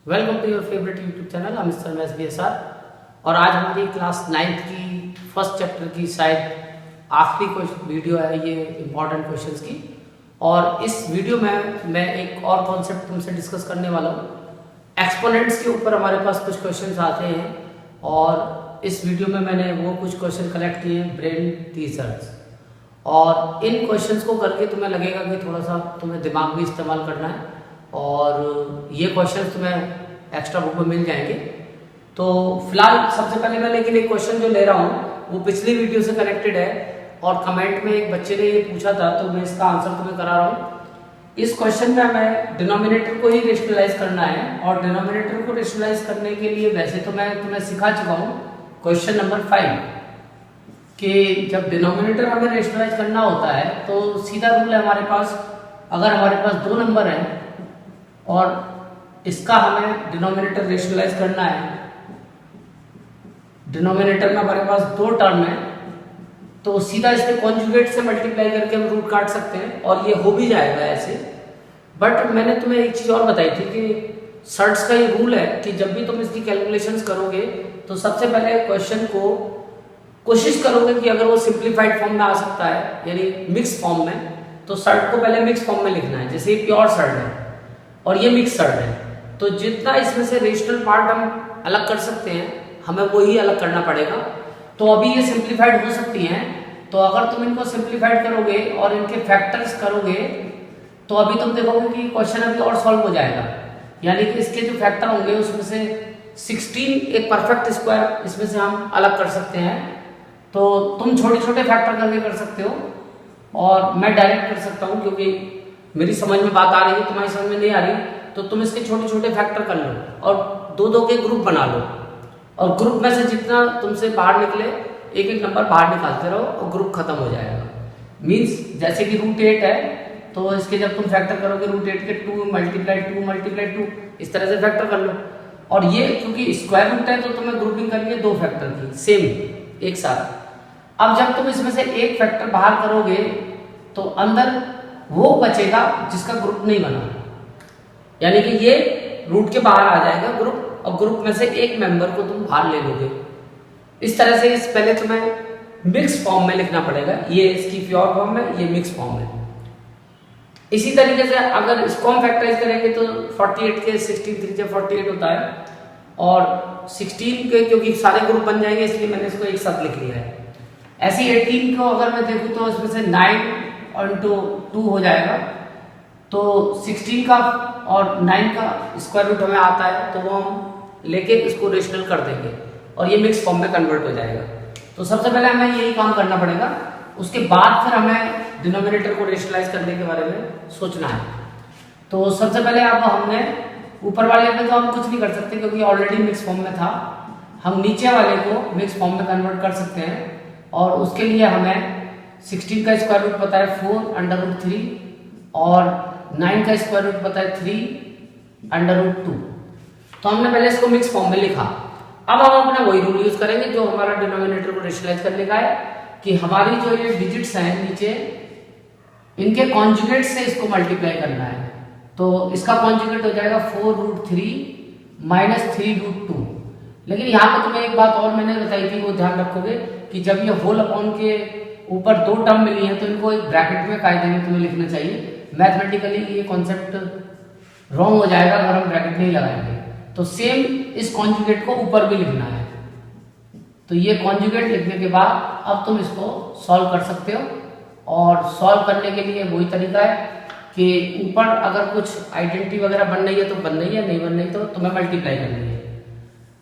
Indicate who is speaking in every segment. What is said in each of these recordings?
Speaker 1: Welcome to your favourite YouTube channel Amit Sharma SBSR। और आज हमारी क्लास 9th की फर्स्ट चैप्टर की शायद आखिरी वीडियो है ये इम्पॉर्टेंट क्वेश्चंस की। और इस वीडियो में मैं एक और कॉन्सेप्ट तुमसे डिस्कस करने वाला हूँ। एक्सपोनेंट्स के ऊपर हमारे पास कुछ क्वेश्चंस आते हैं और इस वीडियो में मैंने वो कुछ क्वेश्चन कलेक्ट किए हैं ब्रेन टीजर्स। और इन क्वेश्चंस को करके तुम्हें लगेगा कि थोड़ा सा तुम्हें दिमाग भी इस्तेमाल करना है और ये क्वेश्चंस तुम्हें एक्स्ट्रा बुक में मिल जाएंगे। तो फिलहाल सबसे पहले मैं लेकिन एक क्वेश्चन जो ले रहा हूँ वो पिछली वीडियो से कनेक्टेड है और कमेंट में एक बच्चे ने ये पूछा था तो मैं इसका आंसर तुम्हें करा रहा हूँ। इस क्वेश्चन में हमें डिनोमिनेटर को ही रेशनलाइज करना है और डिनोमिनेटर को रेशनलाइज करने के लिए वैसे तो मैं तुम्हें सिखा चुका हूँ क्वेश्चन नंबर 5 कि जब डिनोमिनेटर हमें रेशनलाइज करना होता है तो सीधा रूल है हमारे पास, अगर हमारे पास दो नंबर हैं और इसका हमें डिनोमिनेटर रेशनलाइज करना है, डिनोमिनेटर में हमारे पास दो टर्म है तो सीधा इसके कॉन्जुगेट से मल्टीप्लाई करके हम रूट काट सकते हैं और ये हो भी जाएगा ऐसे। बट मैंने तुम्हें एक चीज और बताई थी कि सर्ट्स का ये रूल है कि जब भी तुम इसकी कैलकुलेशंस करोगे तो सबसे पहले क्वेश्चन को कोशिश करोगे कि अगर वो सिंप्लीफाइड फॉर्म में आ सकता है यानी मिक्स फॉर्म में, तो सर्ट को पहले मिक्स फॉर्म में लिखना है। जैसे ये प्योर सर्ट है और ये मिक्स सर्ट है तो जितना इसमें से रेशनल पार्ट हम अलग कर सकते हैं हमें वही अलग करना पड़ेगा। तो अभी ये सिंप्लीफाइड हो सकती हैं, तो अगर तुम इनको सिंप्लीफाइड करोगे और इनके फैक्टर्स करोगे तो अभी तुम देखोगे कि क्वेश्चन अभी और सॉल्व हो जाएगा। यानी कि इसके जो फैक्टर होंगे उसमें से 16 एक परफेक्ट स्क्वायर इसमें से हम अलग कर सकते हैं। तो तुम छोटे छोटे फैक्टर करके कर सकते हो और मैं डायरेक्ट कर सकता हूँ क्योंकि मेरी समझ में बात आ रही है, तुम्हारी समझ में नहीं आ रही तो तुम इसके छोटे छोटे फैक्टर कर लो और दो दो के ग्रुप बना लो और ग्रुप में से जितना तुमसे बाहर निकले एक एक नंबर बाहर निकालते रहो और ग्रुप खत्म हो जाएगा। मीन्स जैसे कि रूट 8 है तो इसके जब तुम फैक्टर करोगे रूट 8 के 2 मल्टीप्लाई 2 इस तरह से फैक्टर कर लो। और ये क्योंकि स्क्वायर रूट है तो तुम्हें ग्रुपिंग करनी है दो फैक्टर की सेम एक साथ। अब जब तुम इसमें से एक फैक्टर बाहर करोगे तो अंदर वो बचेगा जिसका ग्रुप नहीं बना, यानी कि ये रूट के बाहर आ जाएगा ग्रुप और ग्रुप में से एक मेंबर को तुम बाहर ले लोगे। इस तरह से इस पहले तुम्हें मिक्स फॉर्म में लिखना पड़ेगा, ये इसकी प्योर फॉर्म है ये मिक्स फॉर्म है। इसी तरीके से अगर इसको हम फैक्टराइज करेंगे तो 48 के 16 3 से 48 होता है और 16 के क्योंकि सारे ग्रुप बन जाएंगे इसलिए मैंने इसको एक साथ लिख लिया है। ऐसे 18 को अगर मैं देखूं तो इसमें से 9 और इंटू 2 हो जाएगा तो 16 का और 9 का स्क्वायर रूट हमें आता है तो वो हम लेके इसको रेशनल कर देंगे और ये मिक्स फॉर्म में कन्वर्ट हो जाएगा। तो सबसे पहले हमें यही काम करना पड़ेगा, उसके बाद फिर हमें डिनोमिनेटर को रेशनलाइज करने के बारे में सोचना है। तो सबसे पहले अब हमने ऊपर वाले में तो हम कुछ नहीं कर सकते क्योंकि ऑलरेडी मिक्स फॉर्म में था, हम नीचे वाले को मिक्स फॉर्म में कन्वर्ट कर सकते हैं और उसके लिए हमें 16 का स्क्वायर रूट पता है 4 अंडर रूट 3 और 9 का स्क्वायर रूट पता है 3 अंडर रूट 2। तो हमने पहले इसको मिक्स फॉर्म में लिखा। अब हम अपना वही रूल यूज करेंगे जो हमारा डिनोमिनेटर को रेशनलाइज करने का है कि हमारी जो ये डिजिट्स हैं नीचे इनके कॉन्जुगेट से इसको मल्टीप्लाई करना है। तो इसका कॉन्जुगेट हो जाएगा 4 रूट 3 माइनस 3 रूट 2। लेकिन यहाँ पर तुम्हें एक बात और मैंने बताई थी वो ध्यान रखोगे कि जब ये होल अपॉन के ऊपर दो टर्म मिली है तो इनको एक ब्रैकेट में कायदे में तुम्हें लिखना चाहिए। मैथमेटिकली ये कॉन्सेप्ट रॉन्ग हो जाएगा अगर हम ब्रैकेट नहीं लगाएंगे। तो सेम इस कॉन्जुगेट को ऊपर भी लिखना है। तो ये कॉन्जुगेट लिखने के बाद अब तुम इसको सॉल्व कर सकते हो और सॉल्व करने के लिए वही तरीका है कि ऊपर अगर कुछ आइडेंटिटी वगैरह बन रही है तो बन रही है, नहीं बन रही तो तुम्हें मल्टीप्लाई करनी है।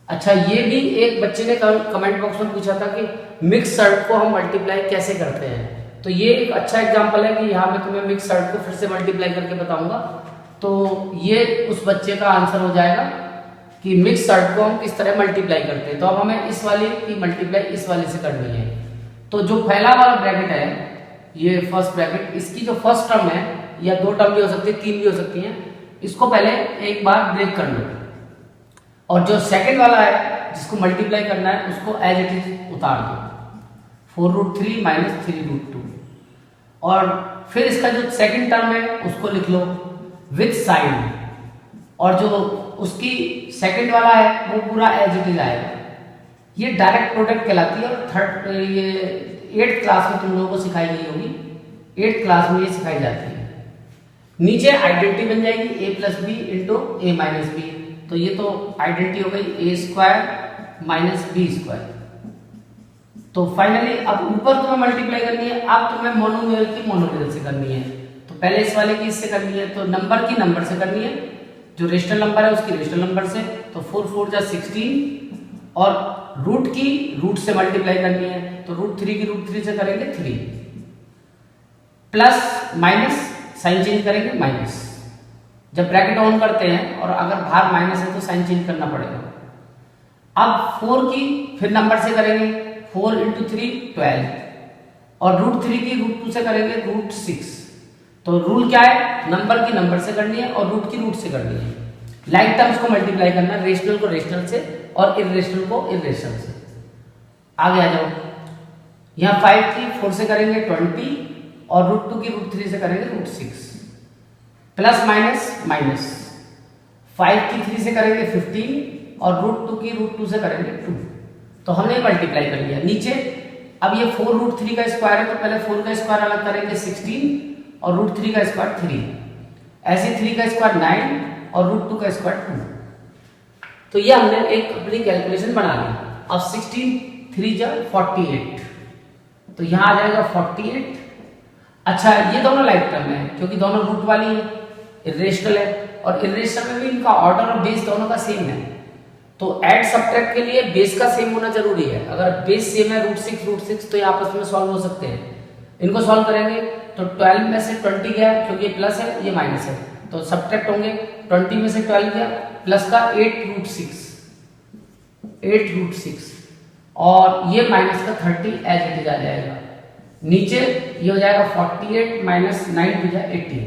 Speaker 1: अच्छा, ये भी एक बच्चे ने कमेंट बॉक्स में पूछा था कि मिक्स सर्ट को हम मल्टीप्लाई कैसे करते हैं। तो ये एक अच्छा एग्जांपल है कि यहाँ मैं तुम्हें मिक्स सर्ट को फिर से मल्टीप्लाई करके बताऊंगा। तो ये उस बच्चे का आंसर हो जाएगा कि मिक्स सर्ट को हम किस तरह मल्टीप्लाई करते हैं। तो अब हमें इस वाले की मल्टीप्लाई इस वाले से करनी है। तो जो पहला वाला ब्रैकेट है ये फर्स्ट ब्रैकेट, इसकी जो फर्स्ट टर्म है या दो टर्म भी हो सकती है, तीन भी हो सकती है, इसको पहले एक बार ब्रेक कर लो और जो सेकंड वाला है जिसको मल्टीप्लाई करना है उसको एज इट इज उतार दो 4 रूट 3 माइनस 3 रूट 2 और फिर इसका जो सेकंड टर्म है उसको लिख लो विथ साइन और जो उसकी सेकंड वाला है वो पूरा एज इट इज आएगा। ये डायरेक्ट प्रोडक्ट कहलाती है और ये 8th क्लास में तुम लोगों को सिखाई गई होगी, 8th क्लास में ये सिखाई जाती है। नीचे आइडेंटिटी बन जाएगी a plus B into A minus B, तो ये तो आइडेंटिटी हो गई a square minus B square. तो फाइनली अब ऊपर तुम्हें मल्टीप्लाई करनी है, अब तुम्हें मोनोमियल की मोनोमियल से करनी है। तो पहले इस वाले की इससे करनी है, तो नंबर की नंबर से करनी है, जो रेशनल नंबर है उसकी रेशनल नंबर से। तो 4 4 जा 16 और रूट की रूट से मल्टीप्लाई करनी है, तो √3 की √3 से करेंगे 3 प्लस माइनस साइन चेंज करेंगे माइनस। जब ब्रैकेट ऑन करते हैं और अगर बाहर माइनस है तो साइन चेंज करना पड़ेगा। अब 4 की फिर नंबर से करेंगे, 4 × 3 12 और √3 की √2 से करेंगे √6। तो रूल क्या है, नंबर की नंबर से करनी है और रूट की रूट से करनी है। लाइक टर्म्स को मल्टीप्लाई करना है, रेशनल को रेशनल से और इरेशनल को इरेशनल से। आगे आ जाओ, यहाँ 5 की 4 से करेंगे 20 और √2 की √3 से करेंगे √6 प्लस माइनस माइनस। 5 की 3 से करेंगे 15 और √2 की √2 से करेंगे 2। तो हमने मल्टीप्लाई कर लिया। नीचे अब ये 4 √3 का स्क्वायर है, तो पहले 4 का स्क्वायर अलग करेंगे 16 और √3 का स्क्वायर 3, ऐसे 3 का स्क्वायर 9 और √2 का स्क्वायर 2। तो ये हमने एक अपनी कैलकुलेशन बना ली। अब 16 3 जा 48, तो यहाँ आ जाएगा 48। अच्छा, ये दोनों लाइक टर्म है क्योंकि दोनों रूट वाली है, इरेशनल है, और इरेशनल में भी इनका ऑर्डर और बेस दोनों का सेम है। तो ऐड सब्ट्रैक्ट के लिए बेस का सेम होना जरूरी है। अगर बेस सेम है √6 तो ये आपस में सॉल्व हो सकते हैं। इनको सॉल्व करेंगे तो 12 में से 20 गया, क्योंकि ये प्लस है ये माइनस है, तो सब्ट्रैक्ट होंगे। 20 में से 12 गया, प्लस का 8√6 और ये माइनस का 30 एज इट इज आ जाएगा। नीचे ये हो जाएगा 48 माइनस 9 हो जाएगा 18।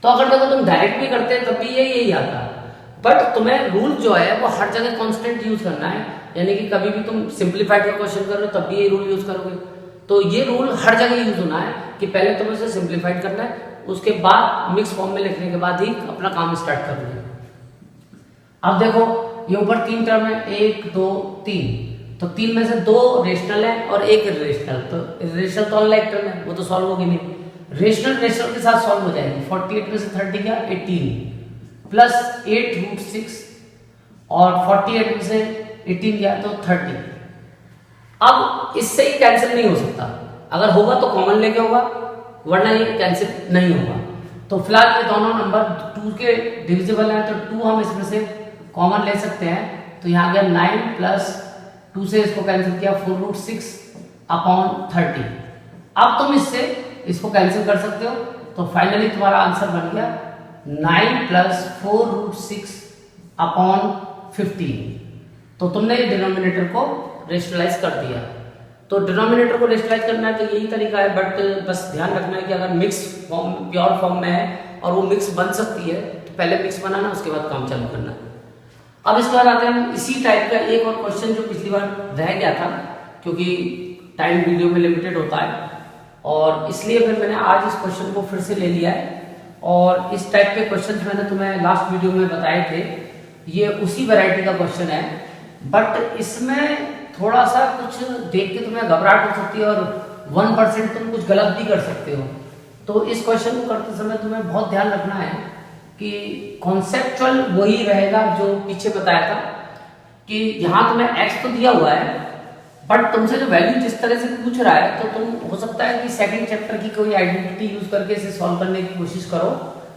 Speaker 1: तो अगर देखो तुम डायरेक्ट भी करते हैं तब भी यही आता, बट तुम्हें रूल जो है वो हर जगह कांस्टेंट यूज करना है। यानी कि कभी भी तुम सिंप्लीफाइड का क्वेश्चन कर रहे हो तब भी ये रूल यूज करोगे। तो ये रूल हर जगह यूज होना है कि पहले तुम्हें इसे सिंप्लीफाइड करना है, उसके बाद मिक्स फॉर्म में लिखने के बाद ही अपना काम स्टार्ट करना है। अब देखो ये ऊपर 3 टर्म है, 1 2 3, तो 3 में से 2 रेशनल है और 1 इरेशनल। तो इरेशनल तो अनलाइक टर्म है, वो तो सॉल्व होगी नहीं। रेशनल रेशनल के साथ सॉल्व हो जाएगी। 48 में से 30 गया 18 प्लस 8√6 और 48 में से 18 गया तो 30। अब इससे ही कैंसिल नहीं हो सकता, अगर होगा तो कॉमन लेके होगा, वरना ये कैंसिल नहीं होगा। तो फिलहाल ये दोनों नंबर 2 के डिविजिबल हैं, तो 2 हम इसमें से कॉमन ले सकते हैं। तो यहाँ गया 9 प्लस 2 से इसको कैंसिल किया 4√6/30। अब तुम इससे इसको कैंसिल कर सकते हो, तो फाइनली तुम्हारा आंसर बन गया 9 प्लस 4√6/15। तो तुमने डिनोमिनेटर को रेशनलाइज कर दिया। तो डिनोमिनेटर को रेशनलाइज करना है तो यही तरीका है, बट बस ध्यान रखना है कि अगर मिक्स फॉर्म प्योर फॉर्म में है और वो मिक्स बन सकती है तो पहले मिक्स बनाना, उसके बाद काम चालू करना। अब इसके बाद आते हैं इसी टाइप का एक और क्वेश्चन जो पिछली बार रह गया था, क्योंकि टाइम वीडियो में लिमिटेड होता है और इसलिए फिर मैंने आज इस क्वेश्चन को फिर से ले लिया है। और इस टाइप के क्वेश्चन मैंने तुम्हें लास्ट वीडियो में बताए थे, ये उसी वैरायटी का क्वेश्चन है, बट इसमें थोड़ा सा कुछ देख के तुम्हें घबराहट हो सकती है और 1% तुम कुछ गलत भी कर सकते हो। तो इस क्वेश्चन को करते समय तुम्हें बहुत ध्यान रखना है कि कॉन्सेप्चुअल वही रहेगा जो पीछे बताया था, कि यहाँ तुम्हें x तो दिया हुआ है, बट तुमसे जो वैल्यू जिस तरह से पूछ रहा है तो तुम हो सकता है कि सेकंड चैप्टर की कोई आइडेंटिटी यूज करके इसे सॉल्व करने की कोशिश करो,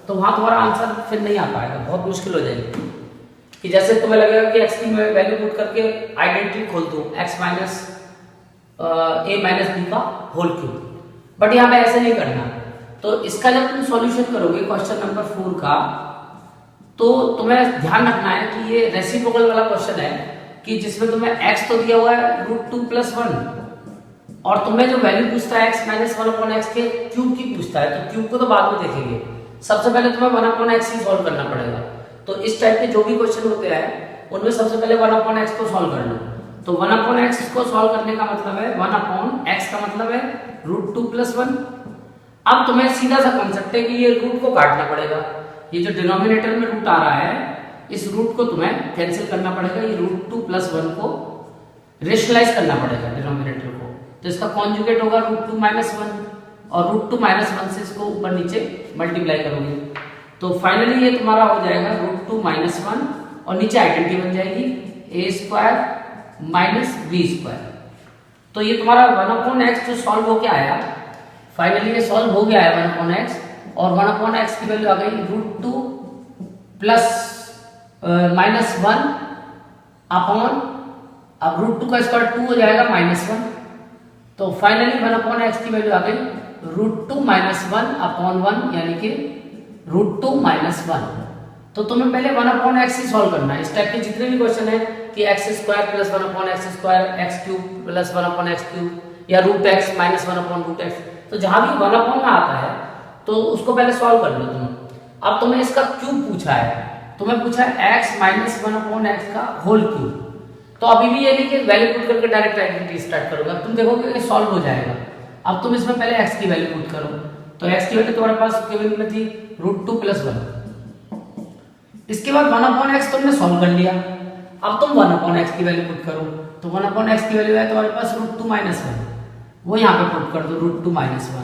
Speaker 1: तो वहां तुम्हारा आंसर फिर नहीं आ पाएगा, बहुत मुश्किल हो जाएगी। कि जैसे तुम्हें लगेगा कि x की मैं वैल्यू पुट करके आइडेंटिटी खोल दूं x minus a minus b का होल क्यूब, बट यहाँ पे ऐसे नहीं करना। तो इसका जब तुम सॉल्यूशन करोगे क्वेश्चन नंबर 4 का, तो तुम्हें ध्यान रखना है कि ये रेसिप्रोकल वाला क्वेश्चन है, कि जिसमें तुम्हें x तो दिया हुआ है √2+1 और तुम्हें जो वैल्यू पूछता है x माइनस 1/x के क्यूब की पूछता है, तो क्यूब को तो बाद में देखेंगे, सबसे पहले तुम्हें 1/x ही सॉल्व करना पड़ेगा। तो इस टाइप के जो भी क्वेश्चन होते हैं उनमें सबसे पहले 1/x को सॉल्व करना। तो 1/x को सॉल्व करने का मतलब है 1/x का मतलब है √2+1। अब तुम्हें सीधा सा कॉन्सेप्ट है कि ये रूट को काटना पड़ेगा। ये जो डिनोमिनेटर में रूट आ रहा है इस रूट को तुम्हें कैंसिल करना पड़ेगा, ये √2 + 1 को रेशनलाइज करना पड़ेगा डिनोमिनेटर को। तो इसका कॉन्जुगेट होगा √2 - 1 और √2 - 1 से इसको ऊपर नीचे मल्टीप्लाई करोगे तो फाइनली ये तुम्हारा हो जाएगा √2 - 1 और नीचे आइडेंटिटी बन जाएगी a² - b²। तो ये तुम्हारा 1/x जो सॉल्व होके आया, फाइनली ये सॉल्व हो गया है 1/x और 1/x की वैल्यू आ गई √2 + -1 अपॉन, अब √2 का स्क्वायर 2 हो जाएगा -1, तो फाइनली 1/x की वैल्यू आ गई √2 - 1/1 यानी कि √2 - 1। तो तुम्हें पहले 1/x ही सॉल्व करना है। इस टाइप के जितने भी क्वेश्चन है कि x² + 1/x², x³ + 1/x³ या √x - 1/√x, तो जहां भी 1/, में आता है तो उसको पहले सॉल्व कर लो तुम। अब तुम्हें इसका क्यूब पूछा है, तुम्हें पूछा है x - 1/x का होल क्यूब, तो अभी भी ये नहीं कि वैल्यू पुट करके डायरेक्ट एक्टिविटी स्टार्ट करोगे, अब तुम देखोगे कि सॉल्व हो जाएगा। अब तुम इसमें पहले x की वैल्यू पुट करो, तो x की वैल्यू तुम्हारे पास केवल में थी √2 + 1। इसके बाद 1/x तुमने सॉल्व कर लिया, अब तुम 1/x की वैल्यू पुट करो, तो 1/x की वैल्यू है तुम्हारे पास √2 - 1, वो यहाँ पे पुट कर दो √2 - 1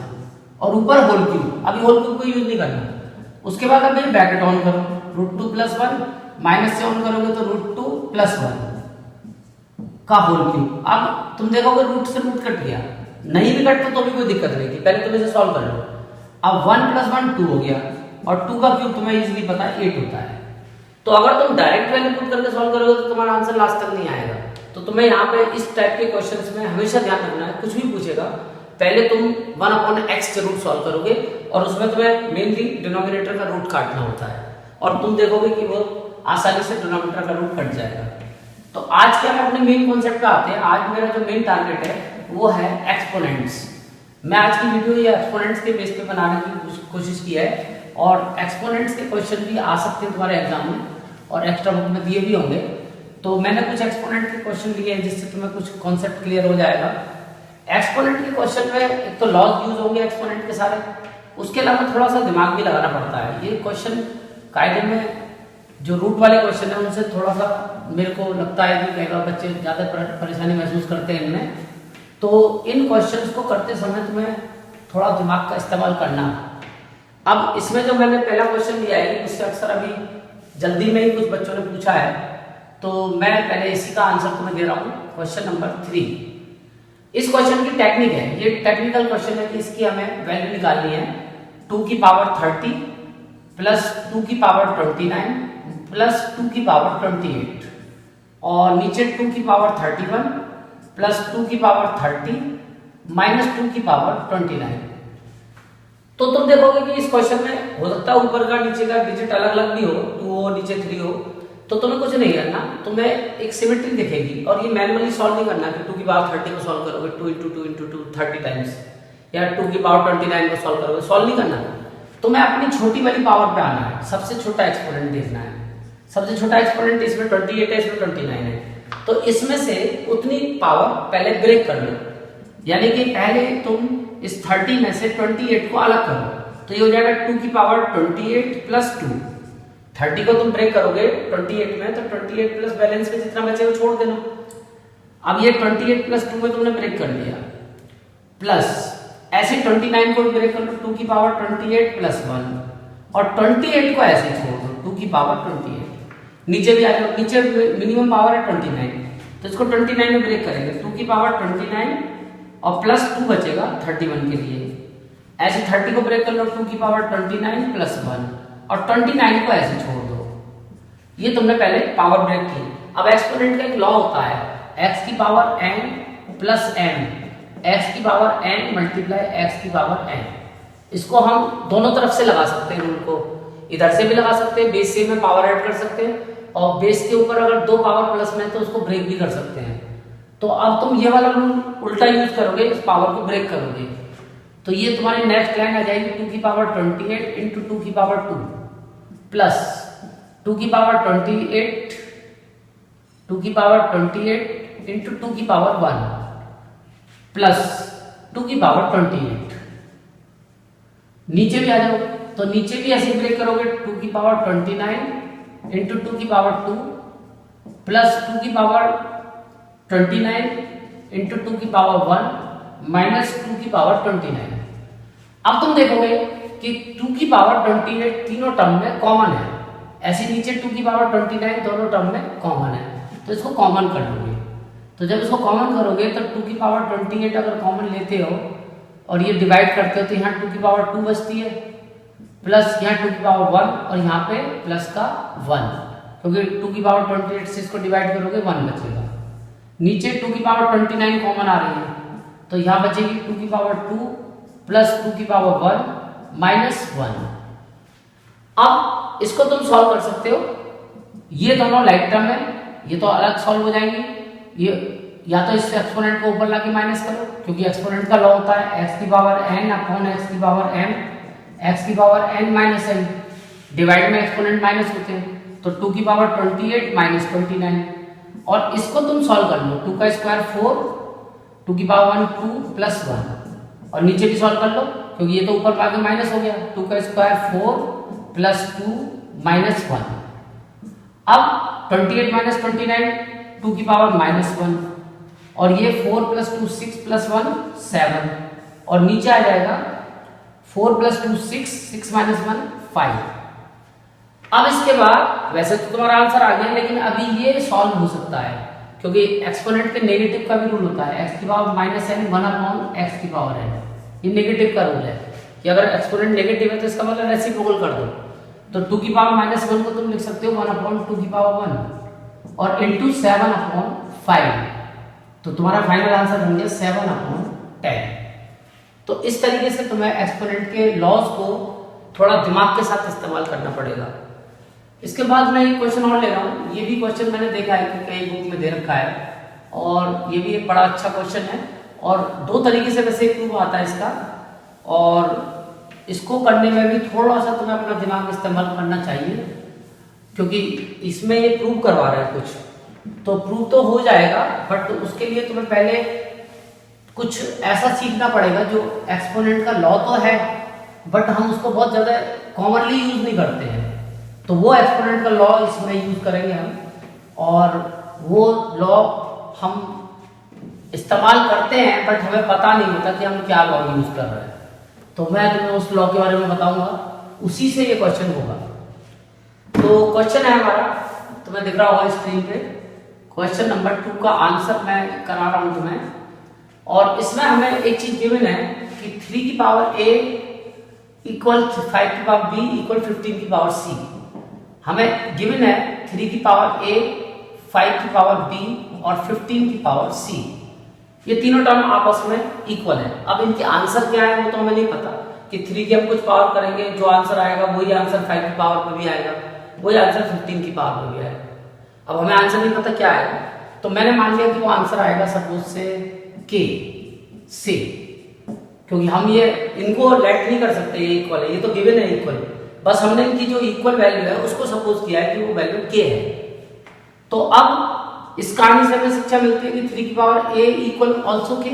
Speaker 1: और ऊपर होल क्यूब। अभी होल क्यूब को यूज नहीं करना। उसके बाद अब ये ब्रैकेट ऑन करो, √2 + 1 माइनस से ऑन करोगे तो √2 + 1 का होल क्यूब। अब तुम देखोगे रूट से रूट कट गया, नहीं भी कटता तो भी कोई दिक्कत नहीं थी, पहले तुम इसे सॉल्व कर लो। अब 1 + 1 2 हो गया और 2 का क्यूब तुम्हें इजीली पता है 8 होता है। तो अगर तुम डायरेक्ट वैल्यू पुट करके सॉल्व करोगे तो तुम्हारा आंसर लास्ट तक नहीं आएगा। तो तुम्हें यहाँ पे इस टाइप के क्वेश्चंस में हमेशा ध्यान रखना है, कुछ भी पूछेगा पहले तुम 1/x जरूर सॉल्व करोगे और उसमें तुम्हें मेनली डिनोमिनेटर का रूट काटना होता है और तुम देखोगे कि वो आसानी से डिनोमिनेटर का रूट कट जाएगा। तो आज के हम अपने मेन कॉन्सेप्ट पे आते हैं। आज मेरा जो मेन टारगेट है वो है एक्सपोनेंट्स। मैं आज की वीडियो ये एक्सपोनेंट्स के बेस पे बनाने की कोशिश की है और एक्सपोनेंट्स के क्वेश्चन भी आ सकते हैं तुम्हारे एग्जाम में और एक्स्ट्रा बुक में दिए भी होंगे। तो मैंने कुछ एक्सपोनेंट के क्वेश्चन लिए हैं जिससे तुम्हें कुछ कॉन्सेप्ट क्लियर हो जाएगा। एक्सपोनेंट के क्वेश्चन में एक तो लॉज यूज होंगे एक्सपोनेंट के सारे, उसके अलावा थोड़ा सा दिमाग भी लगाना पड़ता है। ये क्वेश्चन कायदे में जो रूट वाले क्वेश्चन है उनसे थोड़ा सा मेरे को लगता है कि कई बार बच्चे ज़्यादा परेशानी महसूस करते हैं इनमें, तो इन क्वेश्चंस को करते समय तुम्हें थोड़ा दिमाग का इस्तेमाल करना। अब इसमें जो मैंने पहला क्वेश्चन लिया है उससे अक्सर अभी जल्दी में ही कुछ बच्चों ने पूछा है, तो मैं पहले इसी का आंसर तुम्हें दे रहा हूँ। क्वेश्चन नंबर 3, इस क्वेश्चन की टेक्निक है, ये टेक्निकल क्वेश्चन है कि इसकी हमें वैल्यू निकालनी है 2 की पावर 30 प्लस 2 की पावर 29 प्लस 2 की पावर 28 और नीचे 2 की पावर 31 प्लस 2 की पावर 30 माइनस 2 की पावर 29। तो तुम देखोगे कि इस क्वेश्चन में हो सकता है ऊपर का नीचे का डिजिट अलग अलग भी हो, 2 हो नीचे 3 हो, तो तुम्हें कुछ नहीं करना, तुम्हें एक सिमेट्री दिखेगी और ये मैनुअली सॉल्व नहीं करना कि 2 की पावर 30 को सॉल्व करोगे 2 × 2 × 2 30 टाइम्स या 2 की पावर 29 को सॉल्व करोगे, सॉल्व नहीं करना। तुम्हें अपनी छोटी वाली पावर पे आना है, सबसे छोटा एक्सपोनेंट देखना है। सबसे छोटा एक्सपोनेंट इसमें 28 है, इसमें 29 है, तो इसमें से उतनी पावर पहले ब्रेक कर लो, यानी कि पहले तुम इस 30 में से 28 को अलग करो, तो ये हो जाएगा 2 की पावर 28 प्लस 2। 30 को तुम ब्रेक करोगे 28 में, तो 28 प्लस बैलेंस में जितना बचे वो छोड़ देना। अब ये 28 प्लस 2 में तुमने ब्रेक कर दिया, प्लस ऐसे 29 को ब्रेक कर लो 2 की पावर 28 प्लस 1 और 28 को ऐसे छोड़ दो 2 की पावर 28। नीचे भी आ जाओ, नीचे मिनिमम पावर है 29, तो इसको 29 में ब्रेक करेंगे 2 की पावर 29 और प्लस 2 बचेगा 31 के लिए। ऐसे 30 को ब्रेक कर लो 2 की पावर 29 प्लस 1 और 29 को ऐसे छोड़ दो। ये तुमने पहले पावर ब्रेक की। अब एक्सपोनेंट का एक लॉ होता है x की power n plus n, x की पावर n मल्टीप्लाई x की पावर n। इसको हम दोनों तरफ से लगा सकते हैं रूल को, इधर से भी लगा सकते हैं, बेस से में पावर ऐड कर सकते हैं और बेस के ऊपर अगर 2 पावर प्लस में तो उसको ब्रेक भी कर सकते हैं। तो अब तुम ये वाला रूल उल्टा यूज करोगे, इस पावर को ब्रेक करोगे, तो ये तुम्हारी नेक्स्ट लाइन आ जाएगी 2 की पावर 28 इंटू 2 की पावर 2 प्लस 2 की पावर 28 2 की पावर 28 इंटू 2 की पावर 1 प्लस 2 की पावर 28। नीचे भी आ जाओ, तो नीचे भी ऐसे ब्रेक करोगे 2 की पावर 29 इंटू 2 की पावर 2 प्लस 2 की पावर 29 इंटू 2 की पावर 1 माइनस 2 की पावर 29। अब तुम देखोगे कि 2 की पावर 28 तीनों टर्म में कॉमन है, ऐसे नीचे 2 की पावर 29 दोनों टर्म में कॉमन है, तो इसको कॉमन कर लोगे। तो जब इसको कॉमन करोगे तो 2 की पावर 28 अगर कॉमन लेते हो और ये डिवाइड करते हो तो यहाँ 2 की पावर 2 बचती है, प्लस यहाँ 2 की पावर 1 और यहाँ पे प्लस का 1, क्योंकि 2 की पावर 28 से इसको डिवाइड करोगे 1 बचेगा। नीचे 2 की पावर 29 कॉमन आ रही है, तो यहाँ बचेगी 2 की पावर 2 प्लस 2 की पावर 1 माइनस 1। अब इसको तुम सॉल्व कर सकते हो, ये दोनों लाइक टर्म है, ये तो अलग सॉल्व हो जाएंगे। ये या तो इस एक्सपोनेंट को ऊपर लाके माइनस करो, क्योंकि एक्सपोनेंट का लॉ होता है x की पावर n अपॉन x की पावर m, x की power n minus m, divide में एक्सपोनेंट माइनस होते हैं, तो 2 की पावर 28 माइनस 29, और इसको तुम सॉल्व कर लो। 2 का स्क्वायर 4, 2 की पावर 1 2 प्लस 1, और नीचे भी सॉल्व कर लो क्योंकि ये तो ऊपर आगे माइनस हो गया। 2 का स्क्वायर 4 प्लस 2 माइनस 1। अब 28 माइनस 29 2 की पावर माइनस 1, और ये 4 प्लस 2 6 प्लस 1 7, और नीचे आ जाएगा 4 प्लस 2 6, 6 माइनस 1 5। अब इसके बाद वैसे तो तुम्हारा आंसर आ गया, लेकिन अभी ये सॉल्व हो सकता है क्योंकि एक्सपोनेंट के नेगेटिव का भी रूल होता है, x की power minus n 1 upon x की पावर n, ये नेगेटिव का रूल है कि अगर एक्सपोनेंट नेगेटिव है तो इसका मतलब रेसिप्रोकल कर दो। तो 2 की पावर माइनस 1 को तुम लिख सकते हो 1 अपॉन 2 की पावर 1 और इंटू 7 अपॉन 5, तो तुम्हारा फाइनल आंसर बन गया 7 अपॉन 10। तो इस तरीके से तुम्हें एक्सपोनेंट के लॉज को थोड़ा दिमाग के साथ इस्तेमाल करना पड़ेगा। इसके बाद मैं एक क्वेश्चन और ले रहा हूँ, ये भी क्वेश्चन मैंने देखा है कि कई बुक में दे रखा है, और ये भी एक बड़ा अच्छा क्वेश्चन है, और 2 तरीके से वैसे प्रूव आता है इसका, और इसको करने में भी थोड़ा सा तुम्हें अपना दिमाग इस्तेमाल करना चाहिए, क्योंकि इसमें ये प्रूव करवा रहा है कुछ, तो प्रूव तो हो जाएगा, बट उसके लिए तुम्हें पहले कुछ ऐसा सीखना पड़ेगा जो एक्सपोनेंट का लॉ तो है बट हम उसको बहुत ज़्यादा कॉमनली यूज नहीं करते हैं, तो वो एक्सपोनेंट का लॉ इसमें यूज करेंगे हम, और वो लॉ हम इस्तेमाल करते हैं बट हमें पता नहीं होता कि हम क्या लॉ यूज कर रहे हैं। तो मैं तुम्हें उस लॉ के बारे में बताऊंगा, उसी से ये क्वेश्चन होगा। तो क्वेश्चन है हमारा, तुम्हें दिख रहा होगा स्क्रीन पे, क्वेश्चन नंबर 2 का आंसर मैं करा रहा हूं तुम्हें, और इसमें हमें एक चीज गिवन है कि 3 की पावर a इक्वल 5 की पावर b इक्वल 15 की पावर c। हमें गिवन है 3 की पावर a, 5 की पावर b और 15 की पावर c, ये तीनों टर्म आपस में इक्वल है। अब इनके आंसर क्या है वो तो हमें नहीं पता, कि 3 की हम कुछ पावर करेंगे, जो आंसर आएगा वही आंसर 5 की पावर पे भी आएगा, वही आंसर 15 की पावर पे भी आएगा। अब हमें आंसर नहीं पता क्या आएगा, तो मैंने मान लिया कि वो आंसर आएगा सपोज से k से, क्योंकि हम ये इनको लेट नहीं कर सकते, ये इक्वल है, ये तो गिवन है इक्वल, बस हमने इनकी जो इक्वल वैल्यू है उसको सपोज किया है कि वो वैल्यू k है। तो अब इस कहानी से हमें शिक्षा मिलती है कि 3 की power a equal also k,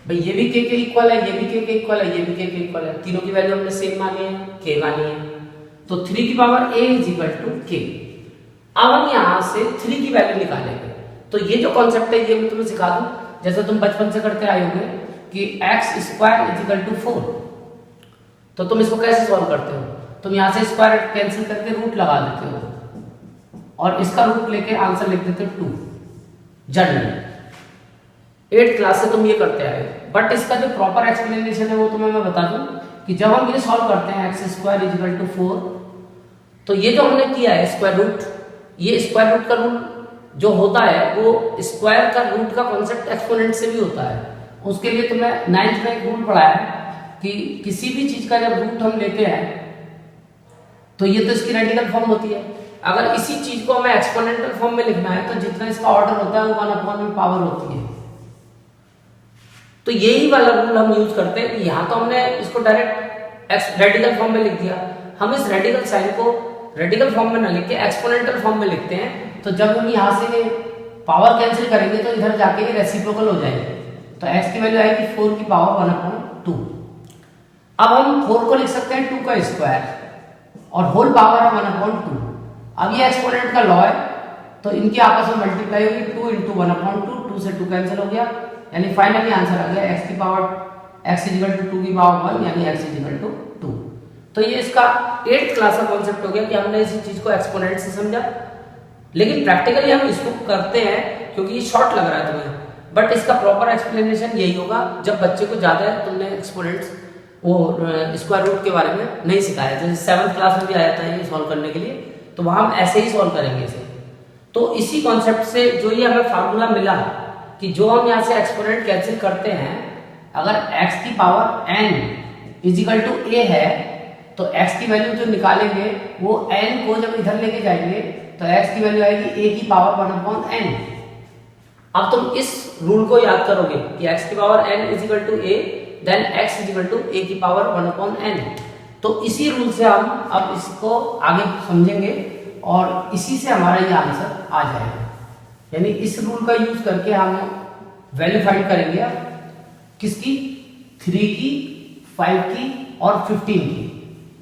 Speaker 1: भाई ये भी k के इक्वल है, ये भी k के इक्वल है, ये भी k के इक्वल है, तीनों की वैल्यू हमने सेम मानी है, k मानी है, तो 3 की power a is equal to k। अब हम यहाँ से 3 की वैल्यू निकालेंगे, तो ये जो कॉन्सेप्ट है ये मैं तुम्हें सिखा दूं, जैसे तुम बचपन से करते आए होंगे कि x square is equal to 4, तो तुम इसको कैसे सॉल्व करते हो, तुम यहाँ से स्क्वायर कैंसिल करके रूट लगा देते हो और इसका रूट लेके आंसर लिख देते हो 2। जनरली 8th क्लास से तुम ये करते आए, बट इसका जो प्रॉपर एक्सप्लेनेशन है वो तुम्हें मैं बता दूं कि जब हम ये सॉल्व करते हैं x square is equal to 4, तो ये जो हमने किया है स्क्वायर रूट, ये स्क्वायर रूट का रूल जो होता है वो स्क्वायर का रूट का कॉन्सेप्ट एक्सपोनेंट से भी होता है। उसके लिए तुम्हें 9th में एक रूल पढ़ा है कि किसी भी चीज का जब रूट हम लेते हैं तो ये तो इसकी रेडिकल फॉर्म होती है, अगर इसी चीज को हमें एक्सपोनेंशियल फॉर्म में लिखना है तो जितना इसका ऑर्डर होता है वो 1 अपॉन में पावर होती है। तो यही वाला रूल हम यूज करते हैं। यहाँ तो हमने इसको डायरेक्ट रेडिकल फॉर्म में लिख दिया, हम इस रेडिकल साइन को रेडिकल फॉर्म में ना लिख के एक्सपोनेंशियल फॉर्म में लिखते हैं, तो जब हम यहाँ से पावर कैंसिल करेंगे तो इधर जाके ये रेसिप्रोकल हो जाएंगे, तो x की वैल्यू आएगी 4 की पावर 1 अपॉन 2। अब हम 4 को लिख सकते हैं 2 का स्क्वायर और होल पावर है 1 अपॉन 2, अब ये एक्सपोनेंट का लॉ है, तो इनकी आपस में मल्टीप्लाई होगी, 2 इंटू 1/2, 2 से 2 कैंसिल हो गया, यानी फाइनली आंसर आ गया x की पावर x इक्वल टू 2 की पावर 1, यानी x इक्वल टू 2। तो ये इसका 8th क्लास का कॉन्सेप्ट हो गया कि हमने इसी चीज को एक्सपोनेंट से समझा। लेकिन प्रैक्टिकली हम इसको करते हैं क्योंकि ये शॉर्ट लग रहा है तुम्हें, बट इसका प्रॉपर एक्सप्लेनेशन यही होगा जब बच्चे को ज्यादा तुमने एक्सपोनेंट्स वो स्क्वायर रूट के बारे में नहीं सिखाया। जैसे 7th क्लास में भी आया था ये सॉल्व करने के लिए, तो वहां हम ऐसे ही सॉल्व करेंगे इसे। तो इसी कॉन्सेप्ट से जो ये हमें फार्मूला मिला कि जो हम यहाँ से एक्सपोनेंट कैंसिल करते हैं, अगर x की power n is equal to a है तो x की वैल्यू जो निकालेंगे वो n को जब इधर लेके जाएंगे तो x की वैल्यू आएगी a की पावर 1/n। अब तुम इस रूल को याद करोगे कि x की power n is equal to a, then x is equal to a की पावर 1/n। तो इसी रूल से हम अब इसको आगे समझेंगे और इसी से हमारा ये आंसर आ जाएगा। यानी इस रूल का यूज करके हम वैल्यू फाइंड करेंगे अब किसकी, 3 की, 5 की और 15 की।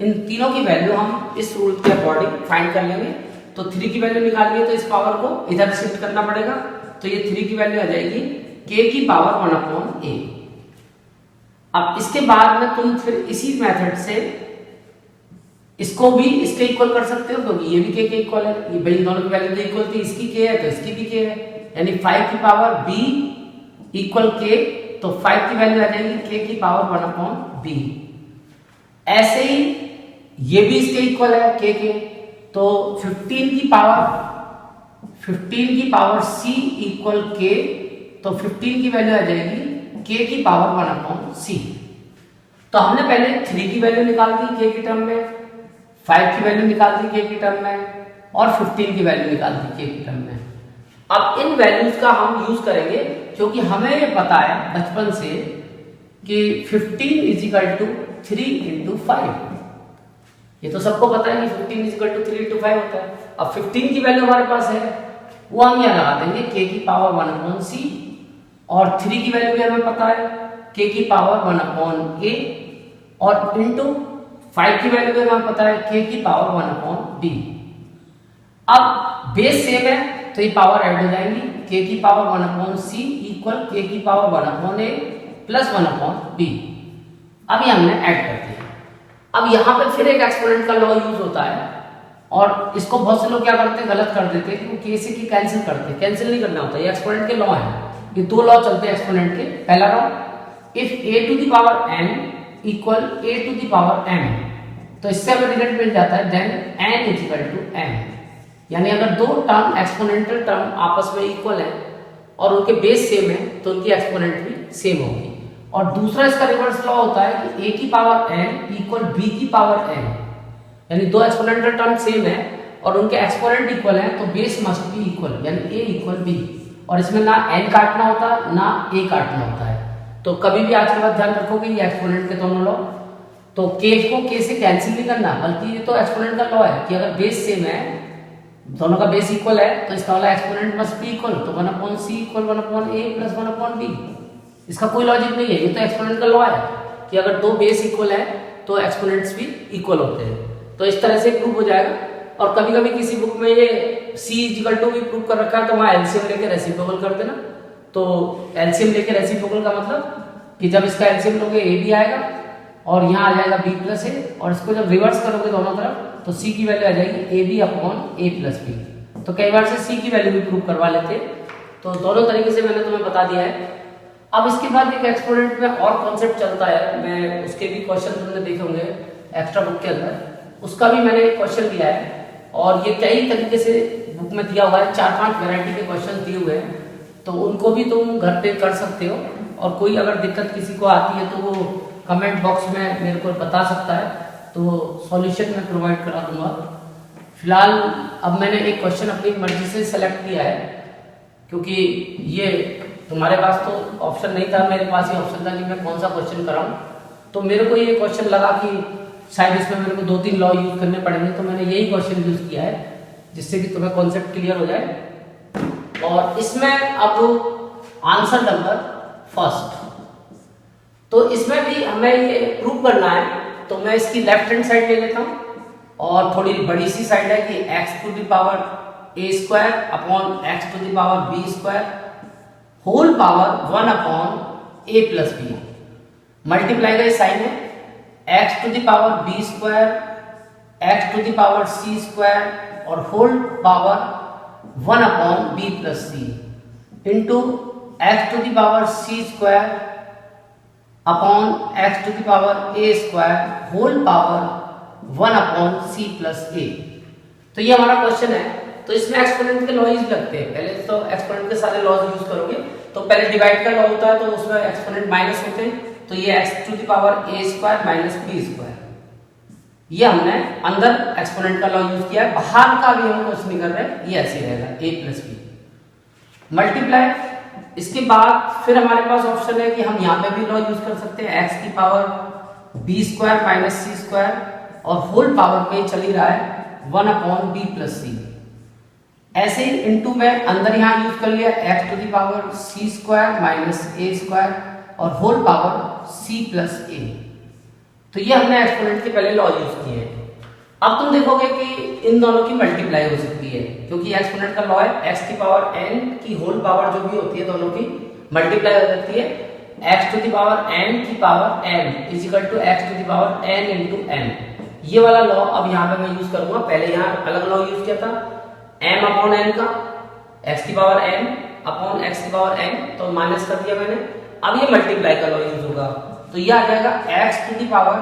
Speaker 1: इन तीनों की वैल्यू हम इस रूल के अकॉर्डिंग फाइंड कर लेंगे। तो 3 की वैल्यू निकालिए तो इस पावर को इधर शिफ्ट करना पड़ेगा, तो ये 3 की वैल्यू आ जाएगी k की पावर 1/a। अब इसके बाद में तुम फिर इसी मेथड से इसको भी इसके इक्वल कर सकते हो, क्योंकि ये भी k के इक्वल है, ये भाई दोनों की वैल्यू तो इक्वल थी, इसकी k है तो इसकी भी k है, यानी 5 की पावर b इक्वल k, तो 5 की वैल्यू आ जाएगी k की पावर 1/b। ऐसे ही ये भी इसके इक्वल है k के, तो 15 की पावर c इक्वल k, तो 15 की वैल्यू आ जाएगी k की पावर 1/c। तो हमने पहले 3 की वैल्यू निकाल दी k की टर्म में, 5 की वैल्यू निकाल दी k की टर्म में और 15 की वैल्यू निकाल दी k की टर्म में। अब इन वैल्यूज का हम यूज करेंगे क्योंकि हमें ये पता है बचपन से कि 15 इजिकल टू 3 इंटू 5, ये तो सबको पता है कि 15 इजिकल टू 3 इंटू 5 होता है। अब 15 की वैल्यू हमारे पास है, वो हम यहाँ लगा देंगे k की पावर 1/c, और 3 की वैल्यू भी हमें पता है k की पावर 1/a, और इंटू 5 की वैल्यू भी हमें पता है k की पावर 1/b। अब बेस सेम है तो ये पावर ऐड हो जाएंगी, k की पावर 1/c इक्वल k की पावर 1/a प्लस 1/b। अब ये हमने ऐड कर दिया। अब यहाँ पे फिर एक एक्सपोनेंट का लॉ यूज होता है, और इसको बहुत से लोग क्या करते हैं, गलत कर देते हैं कि वो k से की कैंसिल करते हैं। कैंसिल नहीं करना होता, ये एक्सपोनेंट के लॉ है। ये दो लॉ चलते हैं एक्सपोनेंट के। पहला law, if a to the power n equal a to the power m, तो इससे हमें रिजल्ट मिल जाता है then n equal to m। यानी अगर दो टर्म एक्सपोनेंटल टर्म आपस में इक्वल है और उनके बेस सेम है तो उनकी एक्सपोनेंट भी सेम होगी। और दूसरा इसका रिवर्स लॉ होता है कि a की पावर n इक्वल b की पावर n, यानी दो एक्सपोनेंटल टर्म सेम है और उनके एक्सपोनेंट इक्वल है तो बेस मस्ट बी इक्वल, यानी a इक्वल b। और इसमें ना n काटना होता ना a काटना होता है। तो कभी भी आज के बाद ध्यान रखोगे ये एक्सपोनेंट के दोनों लॉ, तो k को k से कैंसिल नहीं करना, बल्कि ये तो एक्सपोनेंट का लॉ है कि अगर बेस सेम है, दोनों का बेस इक्वल है, तो इसका वाला एक्सपोनेंट मस्ट बी इक्वल, तो 1/c equal 1/a plus 1/b। इसका कोई लॉजिक नहीं है, ये तो एक्सपोनेंट का लॉ है कि अगर दो बेस इक्वल है तो एक्सपोनेंट्स भी इक्वल होते हैं। तो इस तरह से प्रूव हो जाएगा। और कभी कभी किसी बुक में ये c इक्वल टू भी प्रूव कर रखा है तो वहाँ एलसीएम लेके रेसिप्रोकल कर देना। तो एलसीएम लेके रेसिप्रोकल का मतलब कि जब इसका एलसीएम लोगे a भी आएगा और यहाँ आ जाएगा b प्लस a, और इसको जब रिवर्स करोगे दोनों तरफ तो c की वैल्यू आ जाएगी ab upon a plus b। तो कई बार से c की वैल्यू भी प्रूव करवा लेते हैं। तो दोनों तरीके से मैंने तुम्हें बता दिया है। अब इसके बाद एक एक्सपोनेंट में और कॉन्सेप्ट चलता है, मैं उसके भी क्वेश्चन तुमने देखे होंगे एक्स्ट्रा बुक के अंदर, उसका भी मैंने एक क्वेश्चन दिया है और ये कई तरीके से बुक में दिया हुआ है, 4-5 वैरायटी के क्वेश्चन दिए हुए हैं, तो उनको भी तुम घर पे कर सकते हो। और कोई अगर दिक्कत किसी को आती है तो वो कमेंट बॉक्स में मेरे को बता सकता है, तो सॉल्यूशन मैं प्रोवाइड करा दूंगा। फिलहाल अब मैंने एक क्वेश्चन अपनी मर्जी से सेलेक्ट किया है, क्योंकि ये तुम्हारे पास तो ऑप्शन नहीं था, मेरे पास ये ऑप्शन था कि मैं कौन सा क्वेश्चन कराऊं। तो मेरे को ये क्वेश्चन लगा कि शायद इसमें मेरे को 2-3 लॉ यूज करने पड़ेंगे, तो मैंने यही क्वेश्चन यूज किया है जिससे कि तुम्हें कॉन्सेप्ट क्लियर हो जाए। और इसमें अब आंसर नंबर फर्स्ट, तो इसमें भी हमें ये प्रूव करना है, तो मैं इसकी लेफ्ट हैंड साइड ले लेता हूँ और थोड़ी बड़ी सी साइड है कि x to the power A square upon x to the power B square whole power 1 upon A plus B. Multiply का साइन है x to the power B square x to the power C square और whole power 1 upon B plus C into x to the power C square upon x to the power A square whole power 1 upon C plus A. तो ये हमारा question है। तो इसमें exponent के laws लगते हैं। पहले तो एक्सपोनेंट के सारे लॉज यूज करोगे। तो पहले डिवाइड का लॉ होता है, तो उसमें एक्सपोनेंट माइनस होते हैं। तो ये X to the power A square minus B square, ये हमने अंदर एक्सपोनेंट का लॉ यूज किया है। बाहर का भी हम कुछ नहीं कर रहे, ये ऐसे रहेगा ए प्लस बी मल्टीप्लाई। इसके बाद फिर हमारे पास ऑप्शन है कि हम यहाँ पे भी लॉ यूज कर सकते हैं, एक्स की पावर बी स्क्वायर माइनस सी स्क्वायर और होल पावर में चल ही रहा है 1 अपॉन बी प्लस सी। ऐसे ही इनटू में अंदर यहाँ यूज कर लिया X to the power C square minus A square और whole power C plus A. तो ये हमने एक्सपोनेंट के पहले लॉ यूज किए। अब तुम देखोगे कि इन दोनों की मल्टीप्लाई हो सकती है, क्योंकि एक्सपोनेंट का लॉ है एक्स की पावर एन की होल पावर जो भी होती है दोनों की मल्टीप्लाई हो जाती है। X to the power N की power N is equal to x to the power N into N. ये वाला लॉ अब यहाँ पे मैं यूज करूंगा। पहले यहाँ अलग लॉ यूज किया था m अपॉन n का, x की पावर n अपॉन x की पावर n, तो माइनस कर दिया मैंने। अब ये मल्टीप्लाई का लॉ यूज होगा, तो ये आ जाएगा x to the power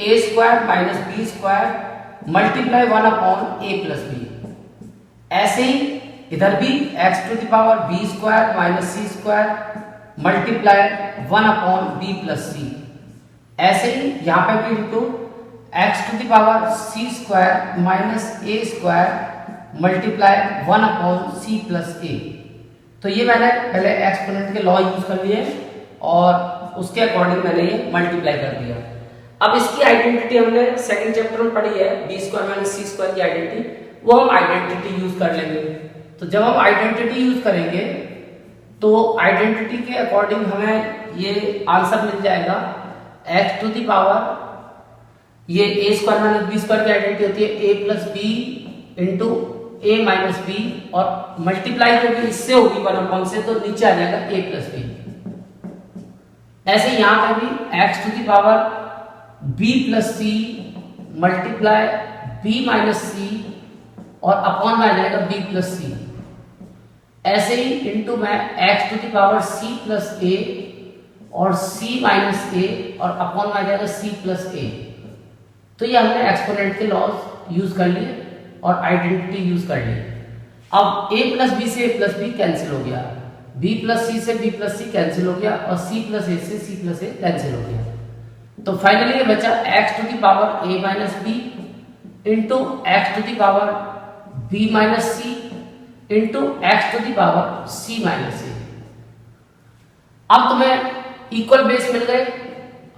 Speaker 1: a square minus b square multiply 1 upon a plus b। ऐसे ही इधर भी x to the power b square minus c square multiply 1 upon b plus c। ऐसे ही यहाँ पे भी into x to the power c square minus a square multiply 1 upon C plus A. तो ये मैंने पहले एक्सपोनेंट के लॉ यूज कर लिए और उसके अकॉर्डिंग मैंने ये मल्टीप्लाई कर दिया। अब इसकी आइडेंटिटी हमने सेकंड चैप्टर में पढ़ी है, बी स्क्वायर माइनस सी स्क्वायर की आइडेंटिटी, वो हम आइडेंटिटी यूज कर लेंगे। तो जब हम आइडेंटिटी यूज करेंगे तो आइडेंटिटी के अकॉर्डिंग हमें ये आंसर मिल जाएगा एक्स टू द पावर ये A square minus B square की आइडेंटिटी होती है A plus B into a minus B और मल्टीप्लाई जो भी इससे होगी 1 अपॉन से, तो नीचे आ जाएगा a प्लस बी। ऐसे यहां पे भी x to the power b plus C multiply b minus C और अपॉन में आ जाएगा b प्लस सी। ऐसे ही इनटू में x to the power c plus a और c माइनस a और अपॉन में आ जाएगा c प्लस a। तो ये हमने एक्सपोनेंट के लॉज यूज कर लिए और आइडेंटिटी यूज कर ली। अब a प्लस बी से a प्लस बी कैंसिल हो गया, b प्लस सी से b प्लस सी कैंसिल हो गया और c प्लस a से c प्लस a कैंसिल हो गया। तो फाइनली ये बचा x to the power a minus B into x to the power b minus C into x to the power c minus a। अब तुम्हें equal base मिल गए।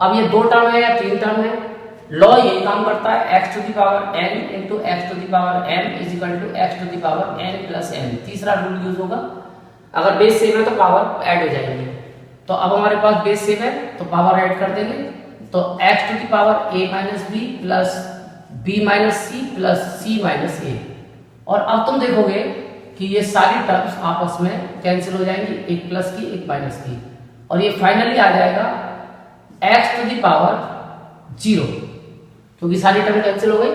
Speaker 1: अब ये 2 टर्म है या 3 टर्म है, लॉ यही काम करता है x to the power n into x to the power m is equal to x to the power n plus m। तीसरा रूल यूज होगा, अगर बेस सेम है तो पावर ऐड हो जाएंगे। तो अब हमारे पास बेस सेम है तो पावर ऐड कर देंगे, तो x to the power a minus B plus b minus C plus c minus a। और अब तुम देखोगे कि ये सारी टर्म्स आपस में कैंसिल हो जाएंगी, एक प्लस की एक माइनस की, और ये फाइनली आ जाएगा x टू द पावर 0, क्योंकि सारी टर्म कैंसिल हो गई।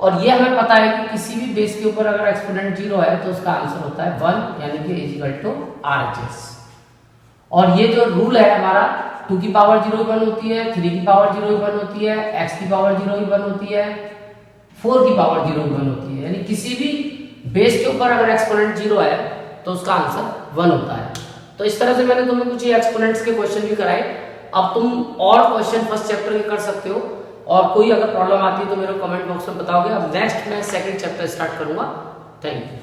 Speaker 1: और ये हमें पता है कि किसी भी बेस के ऊपर अगर एक्सपोनेंट 0 है तो उसका आंसर होता है 1, यानी कि इज इक्वल टू RHS। और ये जो रूल है हमारा 2 की पावर 0 1 होती है, 3 की पावर 0 1 होती है, x की पावर 0 1 होती है, 4 की पावर 0 1 होती है, यानी किसी भी बेस के ऊपर अगर एक्सपोनेंट 0 है तो उसका आंसर 1 होता है। तो इस तरह से मैंने तुम्हें कुछ एक्सपोनेंट्स के क्वेश्चन भी कराए। अब तुम और क्वेश्चन फर्स्ट चैप्टर के कर सकते हो, और कोई अगर प्रॉब्लम आती है तो मेरे कमेंट बॉक्स में बताओगे। अब नेक्स्ट मैं सेकंड चैप्टर स्टार्ट करूंगा। Thank you.